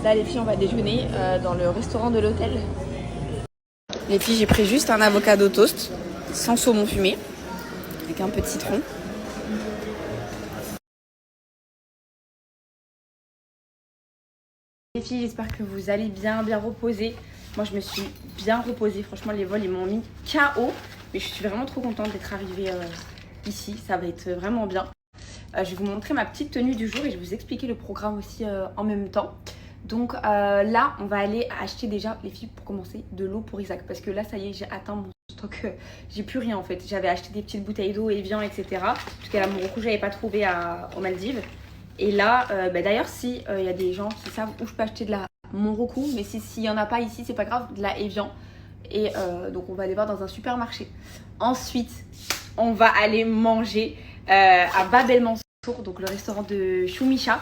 Là les filles on va déjeuner dans le restaurant de l'hôtel. Les filles j'ai pris juste un avocado toast sans saumon fumé avec un peu de citron. Les filles j'espère que vous allez bien reposer. Moi je me suis bien reposée, franchement les vols ils m'ont mis KO. Mais je suis vraiment trop contente d'être arrivée ici, ça va être vraiment bien. Je vais vous montrer ma petite tenue du jour et je vais vous expliquer le programme aussi en même temps. Donc là, on va aller acheter déjà, les filles, pour commencer, de l'eau pour Isaac. Parce que là, ça y est, j'ai atteint mon stock. J'ai plus rien en fait. J'avais acheté des petites bouteilles d'eau, Evian, etc. Parce qu'à Morocco, je n'avais pas trouvé aux Maldives. Et là, d'ailleurs, si il y a des gens qui savent où je peux acheter de la Morocco, mais s'il n'y en a pas ici, c'est pas grave, de la Evian. Et donc, on va aller voir dans un supermarché. Ensuite, on va aller manger à Bab El Mansour, donc le restaurant de Choumicha.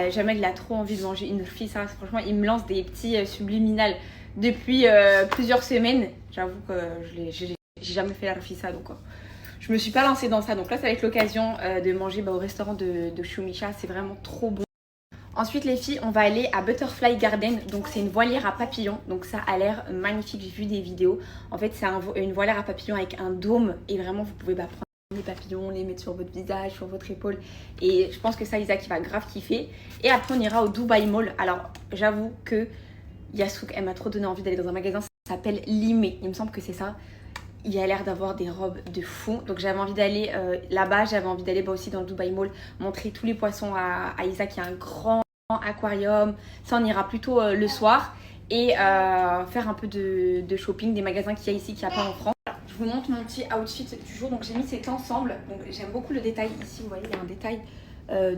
Jamel il a trop envie de manger une rfissa. Franchement il me lance des petits subliminales depuis plusieurs semaines. J'avoue que j'ai jamais fait la rfissa, donc je me suis pas lancée dans ça. Donc là ça va être l'occasion de manger au restaurant de Choumicha. C'est vraiment trop bon. Ensuite les filles on va aller à Butterfly Garden. Donc c'est une voilière à papillons. Donc ça a l'air magnifique, j'ai vu des vidéos. En fait c'est une voilière à papillons avec un dôme. Et vraiment vous pouvez prendre les papillons, les mettre sur votre visage, sur votre épaule. Et je pense que ça Isaac il va grave kiffer. Et après on ira au Dubai Mall. Alors j'avoue que Yasouk elle m'a trop donné envie d'aller dans un magasin. Ça s'appelle Limé, il me semble que c'est ça. Il a l'air d'avoir des robes de fou. Donc j'avais envie d'aller là-bas. J'avais envie d'aller aussi dans le Dubai Mall, montrer tous les poissons à Isaac. Il y a un grand aquarium. Ça on ira plutôt le soir. Et faire un peu de shopping des magasins qu'il y a ici, qu'il n'y a pas en France. Je vous montre mon petit outfit du jour. Donc j'ai mis cet ensemble. Donc j'aime beaucoup le détail ici. Vous voyez, il y a un détail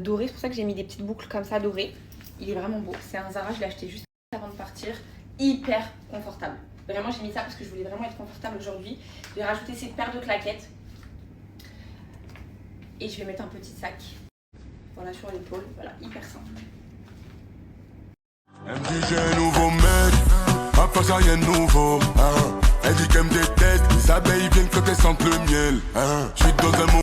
doré. C'est pour ça que j'ai mis des petites boucles comme ça dorées. Il est vraiment beau. C'est un Zara. Je l'ai acheté juste avant de partir. Hyper confortable. Vraiment, j'ai mis ça parce que je voulais vraiment être confortable aujourd'hui. Je vais rajouter cette paire de claquettes. Et je vais mettre un petit sac. Voilà, sur l'épaule. Voilà, hyper simple. Elle me dit j'ai un nouveau mec, à part ça rien de nouveau, hein. Elle dit qu'elle me déteste, les abeilles viennent quand elles sentent le miel, hein. Je suis dans un monde.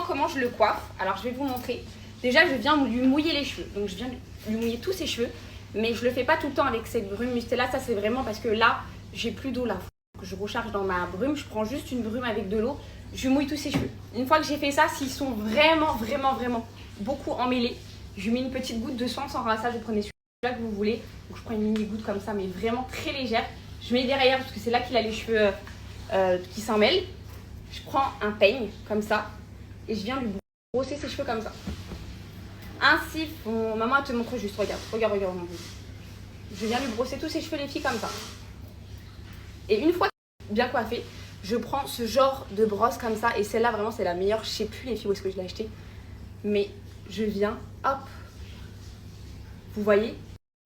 Comment je le coiffe? Alors je vais vous montrer. Déjà je viens lui mouiller les cheveux. Donc je viens lui mouiller tous ses cheveux. Mais je le fais pas tout le temps avec cette brume Mustela. Ça c'est vraiment parce que là j'ai plus d'eau là. Je recharge dans ma brume, je prends juste une brume avec de l'eau, je mouille tous ses cheveux. Une fois que j'ai fait ça, s'ils sont vraiment beaucoup emmêlés, je mets une petite goutte de soin sans rinçage, vous prenez celui-là que vous voulez. Donc je prends une mini goutte comme ça, mais vraiment très légère. Je mets derrière parce que c'est là qu'il a les cheveux qui s'en mêlent. Je prends un peigne comme ça et je viens lui brosser ses cheveux comme ça. Ainsi, maman elle te montre juste, regarde mon bout. Je viens lui brosser tous ses cheveux les filles comme ça. Et une fois bien coiffée, je prends ce genre de brosse comme ça. Et celle-là, vraiment, c'est la meilleure. Je sais plus les filles où est-ce que je l'ai achetée. Mais je viens, hop. Vous voyez,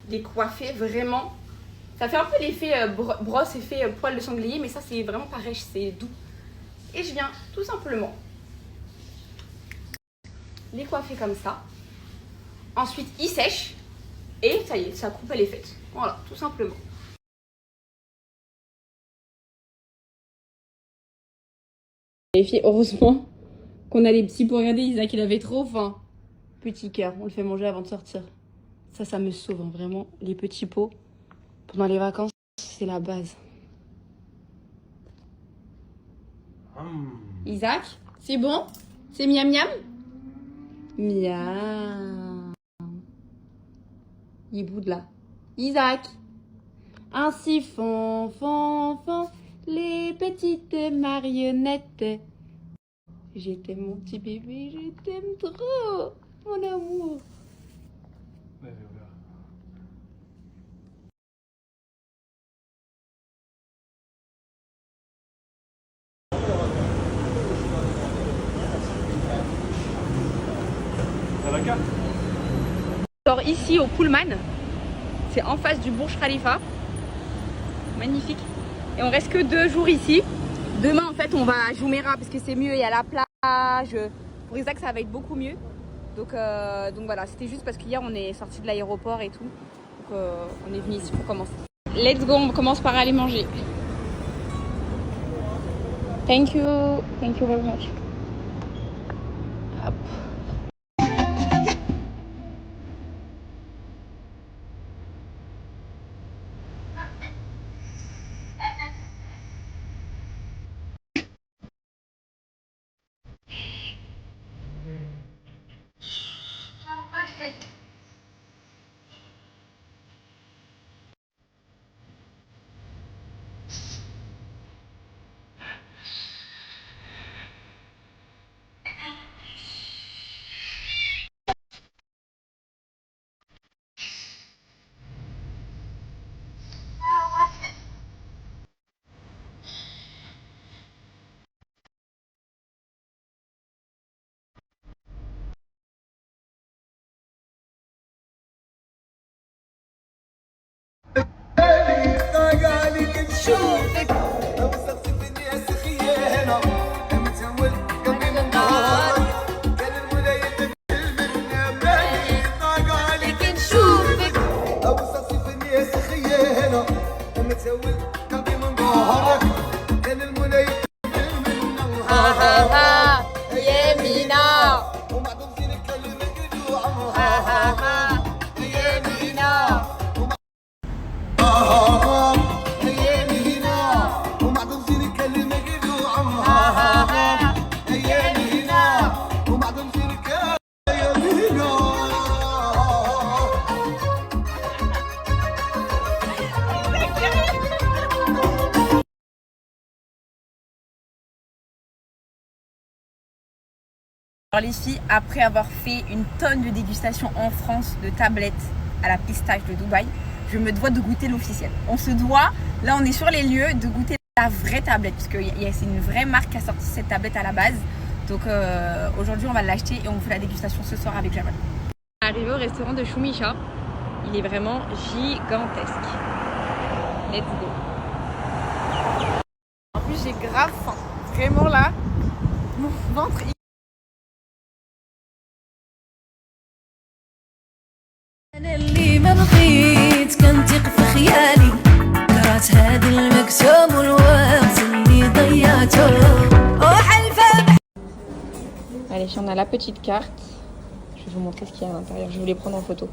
les coiffer vraiment. Ça fait un peu l'effet brosse, effet poil de sanglier. Mais ça, c'est vraiment pareil, c'est doux. Et je viens tout simplement les coiffer comme ça. Ensuite, ils sèchent. Et ça y est, sa coupe, elle est faite. Voilà, tout simplement. Les filles, heureusement qu'on a les petits pour regarder. Isaac, il avait trop faim. Petit cœur, on le fait manger avant de sortir. Ça me sauve, hein, vraiment. Les petits pots, pendant les vacances, c'est la base. Isaac, c'est bon? C'est miam miam? Miam. Il boude là. Isaac. Ainsi font les petites marionnettes. Je t'aime mon petit bébé, je t'aime trop, mon amour. Alors ici au Pullman, c'est en face du Burj Khalifa. Magnifique. Et on reste que 2 jours ici. Demain en fait on va à Jumeirah parce que c'est mieux, il y a la plage. Pour Isaac ça va être beaucoup mieux. Donc voilà, c'était juste parce qu'hier on est sorti de l'aéroport et tout. Donc on est venu ici pour commencer. Let's go, on commence par aller manger. Thank you. Thank you very much. Hop. Alors les filles, après avoir fait une tonne de dégustations en France de tablettes à la pistache de Dubaï, je me dois de goûter l'officiel. On se doit, là on est sur les lieux, de goûter la vraie tablette, parce que c'est une vraie marque qui a sorti cette tablette à la base. Donc aujourd'hui on va l'acheter et on fait la dégustation ce soir avec Jamal. Arrivé au restaurant de Shumisha, il est vraiment gigantesque. Let's go. En plus j'ai grave faim, vraiment là, mon ventre أنا اللي ما بغيت كنثق في خيالي قرات هادي المكتوب والوقت اللي ضيعته وحلفة. Allez, on a la petite carte. Je vais vous montrer ce qu'il y a à l'intérieur. Je voulais prendre en photo.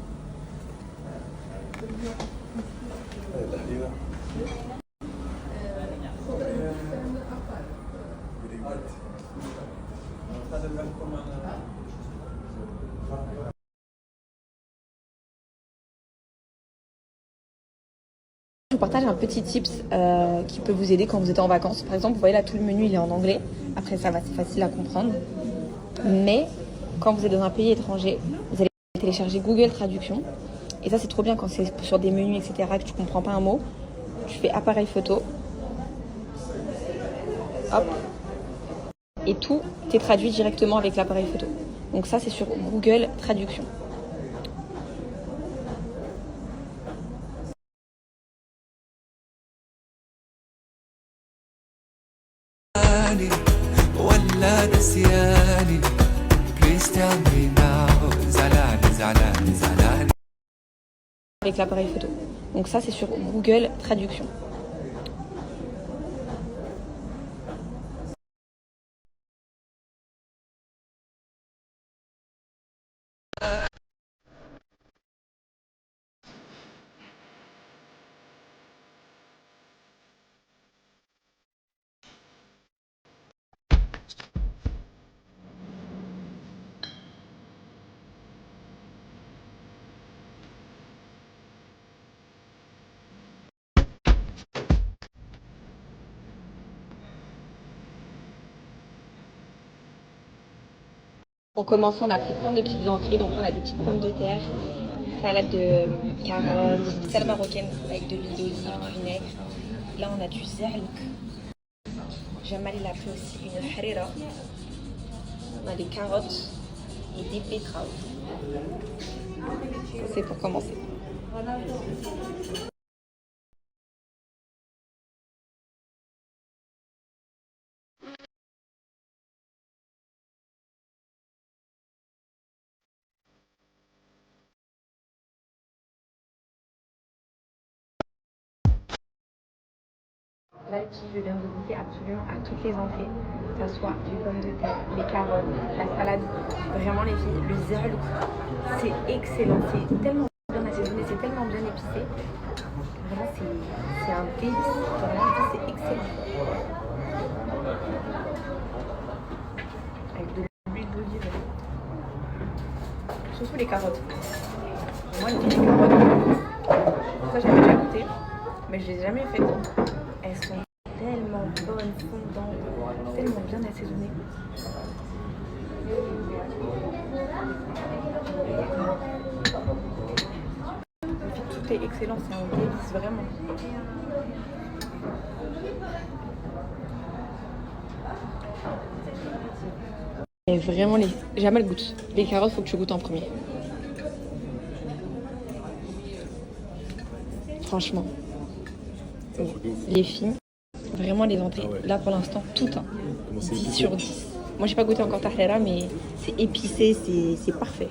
Je vous partage un petit tips qui peut vous aider quand vous êtes en vacances. Par exemple, vous voyez là, tout le menu il est en anglais. Après ça va, c'est facile à comprendre. Mais quand vous êtes dans un pays étranger, vous allez télécharger Google Traduction. Et ça c'est trop bien quand c'est sur des menus, etc. que tu comprends pas un mot. Tu fais appareil photo. Hop. Et tout est traduit directement avec l'appareil photo. Donc ça c'est sur Google Traduction. ولا نسياني Please tell me now زعلاني زعلاني زعلاني avec l'appareil photo. Donc ça c'est sur Google Traduction. Pour commencer, on a pris plein de petites entrées, donc on a des petites pommes de terre, salade de carottes, salade marocaine avec de l'huile d'olive, du vinaigre. Là, on a du zerlik. Jamal, il a pris aussi une harira. On a des carottes et des betteraves. C'est pour commencer. Là, je viens de goûter absolument à toutes les entrées, que ce soit les pommes de terre, les carottes, la salade. Vraiment les filles, le zerlouk, c'est excellent, c'est tellement bien assaisonné, c'est tellement bien épicé. Vraiment, c'est un délice, vraiment, c'est excellent. Avec de l'huile d'olive. Surtout les carottes. Moi, les carottes, ça j'avais déjà goûté, mais je les ai jamais faites. Elles sont tellement bonnes, fondantes, tellement bien assaisonnées. Tout est excellent, c'est un délice vraiment. Et vraiment, jamais le goûte. Les carottes, faut que tu goûtes en premier. Franchement. Les filles, vraiment les entrées. Là pour l'instant, tout un. 10 sur 10. Moi j'ai pas goûté encore tahera, mais c'est épicé, c'est parfait.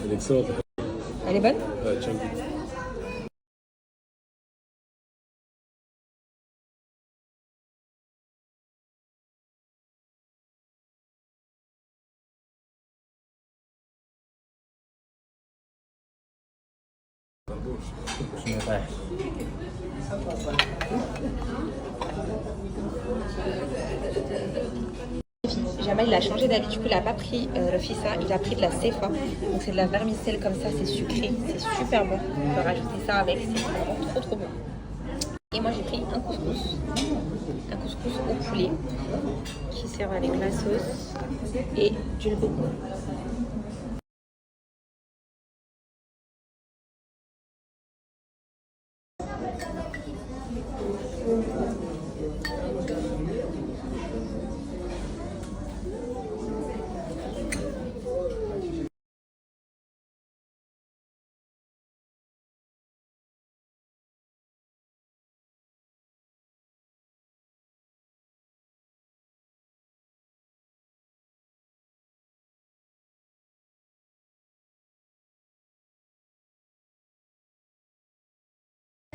Elle est excellente. Elle est bonne? Ouais, tiens, goûte. Jamal il a changé d'avis, du coup il a pas pris le fissa, il a pris de la sefa. Donc c'est de la vermicelle comme ça, c'est sucré, c'est super bon. On peut rajouter ça avec, c'est vraiment trop bon. Et moi j'ai pris un couscous au poulet qui sert avec la sauce et du lbekou.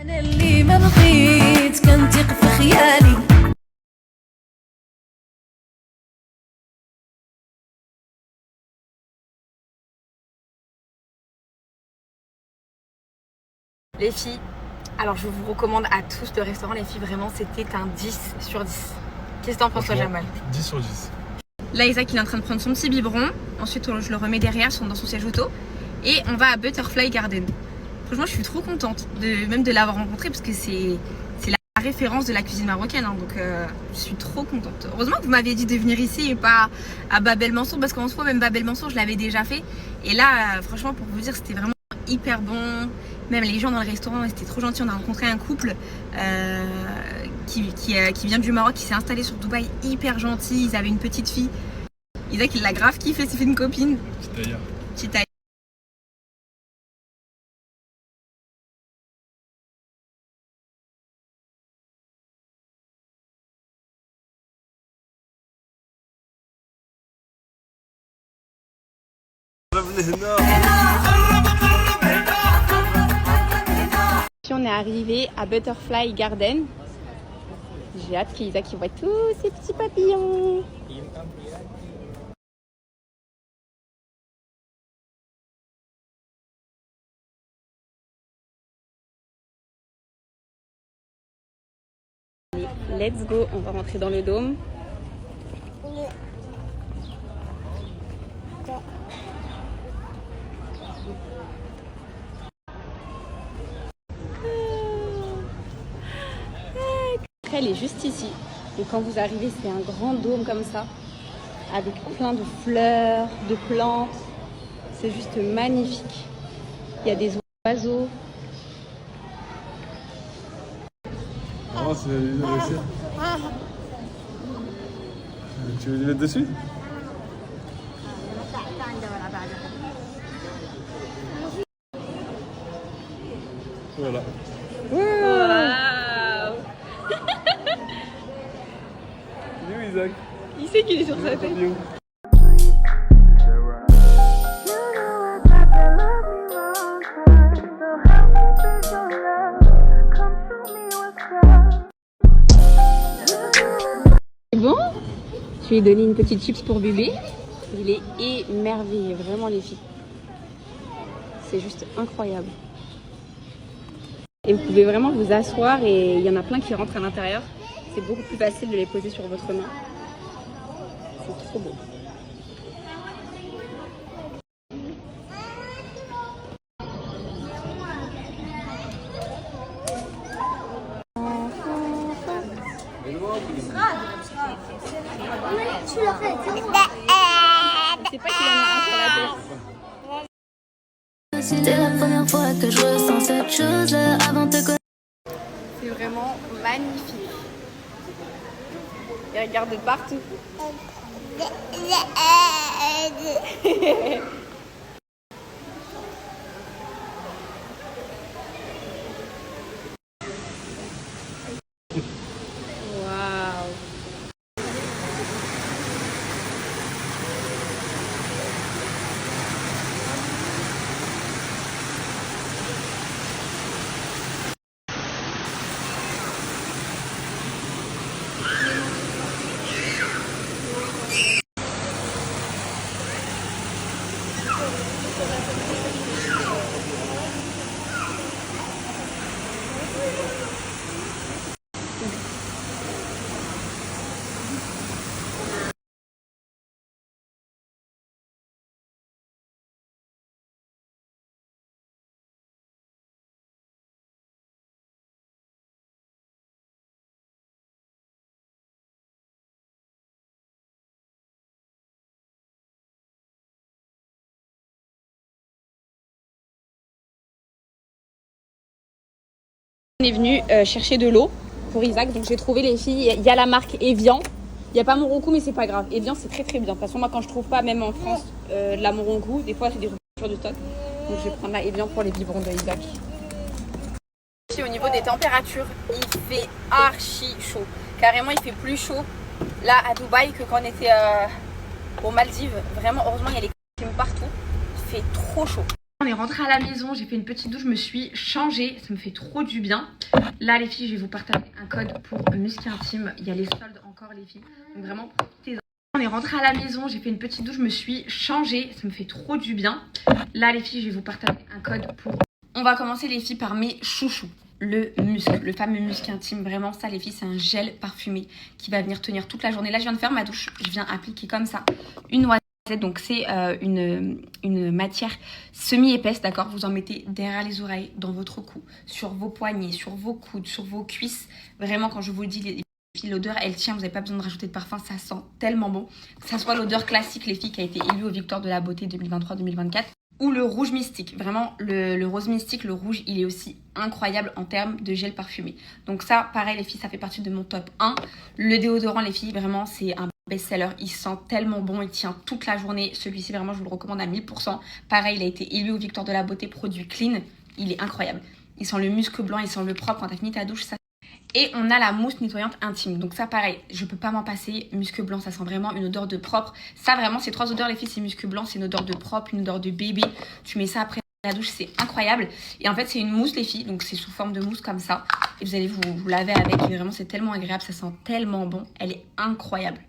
أنا اللي ما بغيت كنثق في خيالي. Les filles, alors je vous recommande à tous le restaurant, les filles, vraiment c'était un 10 sur 10. Qu'est-ce que t'en penses toi, Jamal? 10 sur 10. Là Isaac il est en train de prendre son petit biberon, ensuite je le remets derrière dans son siège auto et on va à Butterfly Garden. Franchement je suis trop contente même de l'avoir rencontré parce que c'est la référence de la cuisine marocaine, hein, donc je suis trop contente. Heureusement que vous m'aviez dit de venir ici et pas à Bab el Mansour, parce qu'en soi même Bab el Mansour je l'avais déjà fait et là franchement pour vous dire c'était vraiment hyper bon. Même les gens dans le restaurant c'était trop gentil. On a rencontré un couple qui vient du Maroc, qui s'est installé sur Dubaï, hyper gentil. Ils avaient une petite fille. Isaac il l'a grave kiffé, s'est fait une copine. Petite taille. On est arrivé à Butterfly Garden. J'ai hâte qu'Isaac voit tous ces petits papillons. Allez, let's go, on va rentrer dans le dôme. Elle est juste ici. Et quand vous arrivez, c'est un grand dôme comme ça, avec plein de fleurs, de plantes. C'est juste magnifique. Il y a des oiseaux. Oh, c'est réussi. Tu veux les mettre dessus? Voilà. Waouh! Il est où, Isaac? Il sait qu'il est sur sa tête. Il est où? So help me feel your love, come to me with love. suis lui donné une petite chips pour bébé. Il est émerveillé, vraiment les filles. C'est juste incroyable. Et vous pouvez vraiment vous asseoir et il y en a plein qui rentrent à l'intérieur. C'est beaucoup plus facile de les poser sur votre main. C'est trop beau. Je sais pas qu'il en a un sur la tête. C'était la première fois que je ressens cette chose avant de te connaître. C'est vraiment magnifique. Il regarde de partout. Waouh. On est venu chercher de l'eau pour Isaac, donc j'ai trouvé les filles, il y a la marque Evian, il n'y a pas Moronkou mais c'est pas grave, Evian c'est très très bien, de toute façon moi quand je trouve pas même en France de la Moronkou, des fois c'est des ruptures de stock, donc je vais prendre la Evian pour les biberons de Isaac. Au niveau des températures, il fait archi chaud, carrément il fait plus chaud là à Dubaï que quand on était aux Maldives, vraiment heureusement il y a les clim partout, il fait trop chaud. On est rentré à la maison, j'ai fait une petite douche, je me suis changée, ça me fait trop du bien. Là les filles, je vais vous partager un code pour Musc Intime, il y a les soldes encore les filles, donc vraiment profitez-en. On est rentré à la maison, j'ai fait une petite douche, je me suis changée, ça me fait trop du bien. Là les filles, je vais vous partager un code pour... On va commencer les filles par mes chouchous. Le musc, le fameux musc intime, vraiment ça les filles, c'est un gel parfumé qui va venir tenir toute la journée. Là je viens de faire ma douche, je viens appliquer comme ça une noisette. Donc c'est une matière semi-épaisse, d'accord. Vous en mettez derrière les oreilles, dans votre cou, sur vos poignets, sur vos coudes, sur vos cuisses. Vraiment quand je vous le dis, les filles, l'odeur elle tient, vous n'avez pas besoin de rajouter de parfum, ça sent tellement bon. Que ça soit l'odeur classique les filles qui a été élue aux Victoires de la beauté 2023-2024 ou le rouge mystique. Vraiment le rose mystique, le rouge il est aussi incroyable en termes de gel parfumé. Donc ça pareil les filles, ça fait partie de mon top 1. Le déodorant les filles, vraiment c'est un best-seller, il sent tellement bon, il tient toute la journée. Celui-ci vraiment je vous le recommande à 1000%. Pareil il a été élu aux Victoires de la beauté produit clean, il est incroyable. Il sent le musc blanc, il sent le propre quand t'as fini ta douche. Ça... Et on a la mousse nettoyante intime, donc ça pareil je peux pas m'en passer. Musc blanc ça sent vraiment une odeur de propre. Ça vraiment ces trois odeurs les filles, c'est musc blanc, c'est une odeur de propre, une odeur de bébé. Tu mets ça après la douche, c'est incroyable. Et en fait c'est une mousse les filles, donc c'est sous forme de mousse comme ça. Et vous allez vous laver avec et vraiment c'est tellement agréable, ça sent tellement bon, elle est incroyable.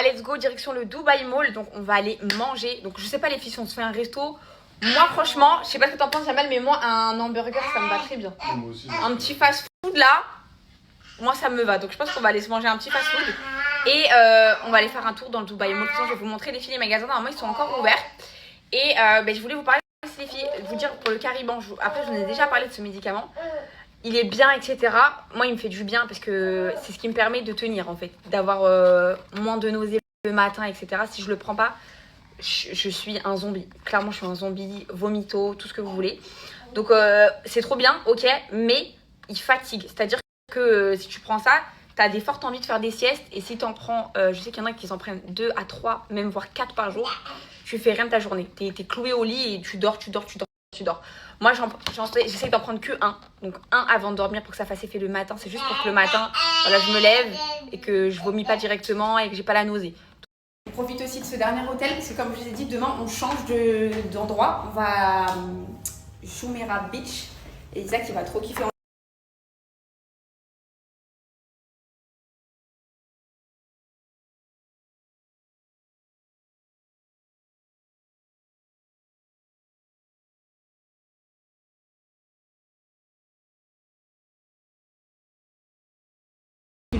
Let's go, direction le Dubai Mall, donc on va aller manger. Donc je sais pas les filles si on se fait un resto. Moi franchement, je sais pas ce que t'en penses Jamal, mais moi un hamburger ça me va très bien. Moi aussi. Un petit fast food là, moi ça me va. Donc je pense qu'on va aller se manger un petit fast food. Et on va aller faire un tour dans le Dubai Mall. Je vais vous montrer les filles, les magasins, normalement ils sont encore ouverts. Et je voulais vous parler les filles, vous dire pour le Cariban, après je vous ai déjà parlé de ce médicament. Il est bien, etc. Moi, il me fait du bien parce que c'est ce qui me permet de tenir, en fait. D'avoir moins de nausées le matin, etc. Si je le prends pas, je suis un zombie. Clairement, je suis un zombie, vomito, tout ce que vous voulez. Donc, c'est trop bien, ok, mais il fatigue. C'est-à-dire que si tu prends ça, tu as des fortes envies de faire des siestes. Et si tu en prends, je sais qu'il y en a qui s'en prennent 2 à 3, même voire 4 par jour, tu fais rien de ta journée. Tu es cloué au lit et tu dors. tu dors. Moi, j'essaie d'en prendre que un. Donc un avant de dormir pour que ça fasse effet le matin. C'est juste pour que le matin, voilà, je me lève et que je vomis pas directement et que j'ai pas la nausée. Je profite aussi de ce dernier hôtel parce que comme je vous ai dit, demain on change d'endroit. On va à Jumeirah Beach et Isaac il va trop kiffer.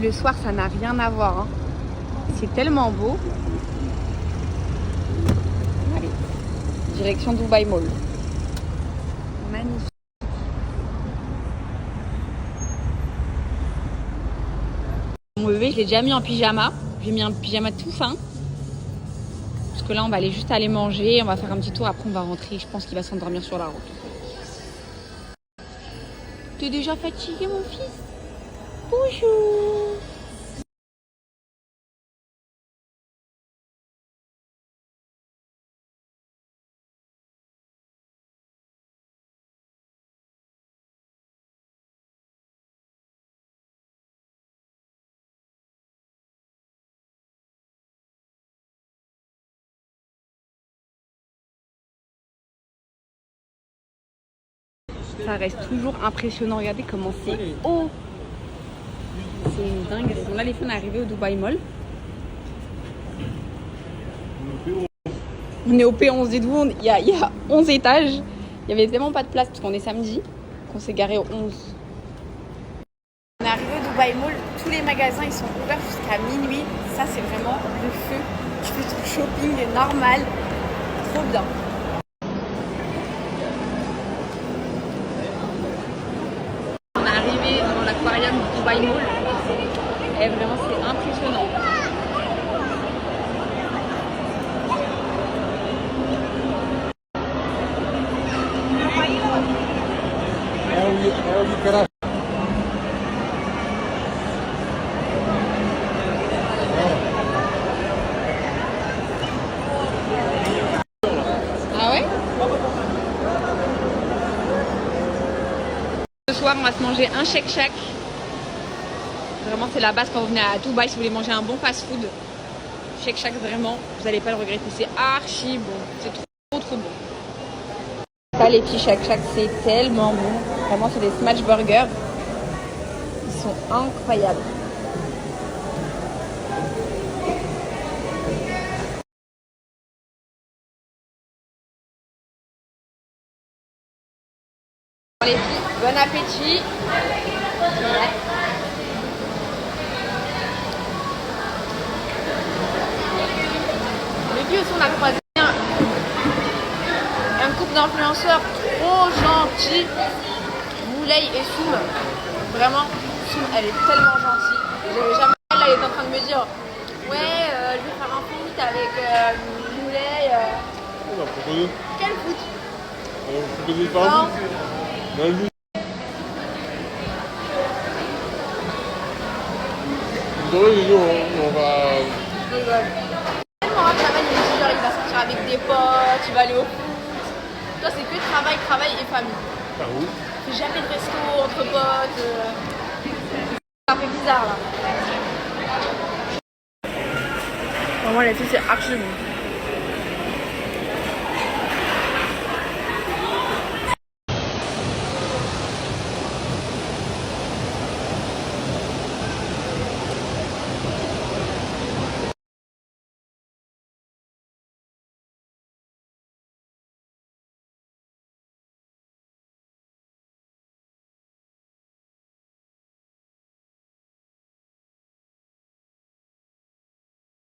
Le soir, ça n'a rien à voir. Hein. C'est tellement beau. Allez, direction Dubai Mall. Magnifique. Mon bébé, je l'ai déjà mis en pyjama. J'ai mis un pyjama tout fin. Parce que là, on va aller juste aller manger. On va faire un petit tour. Après, on va rentrer. Je pense qu'il va s'endormir sur la route. T'es déjà fatigué, mon fils? Bonjour. Ça reste toujours impressionnant. Regardez comment c'est haut. C'est une dinguerie. Donc là, les filles, on est arrivé au Dubai Mall. On est au P11. Dites-vous, il y a 11 étages. Il n'y avait tellement pas de place parce qu'on est samedi qu'on s'est garé au 11. On est arrivé au Dubai Mall. Tous les magasins, ils sont ouverts jusqu'à minuit. Ça, c'est vraiment le feu. Tu fais ton shopping normal. Trop bien. On est arrivé dans l'aquarium du Dubai Mall. Et vraiment, c'est impressionnant. Ah ouais? Ce soir, on va se manger un Shake Shack. Vraiment, c'est la base quand vous venez à Dubaï si vous voulez manger un bon fast-food. Shake Shack, vraiment, vous n'allez pas le regretter. C'est archi bon. C'est trop bon. Ça, les petits Shake Shack, c'est tellement bon. Vraiment, c'est des smash burgers. Ils sont incroyables. Les filles, bon appétit. Ouais. On a croisé un couple d'influenceurs trop gentils, Moulay et Soum. Vraiment, Soum, elle est tellement gentille. J'avais jamais elle, elle est en train de me dire ouais, je vais faire un foot avec Moulay. On va proposer. Quel foot? On va proposer par un foot. Dans le but. On va. Je rigole. Il va sortir avec des potes, il va aller au foot. Toi, c'est que travail et famille. Ah oui. C'est jamais de resto entre potes. Ça fait bizarre là. Vraiment, la fille, c'est archi bon.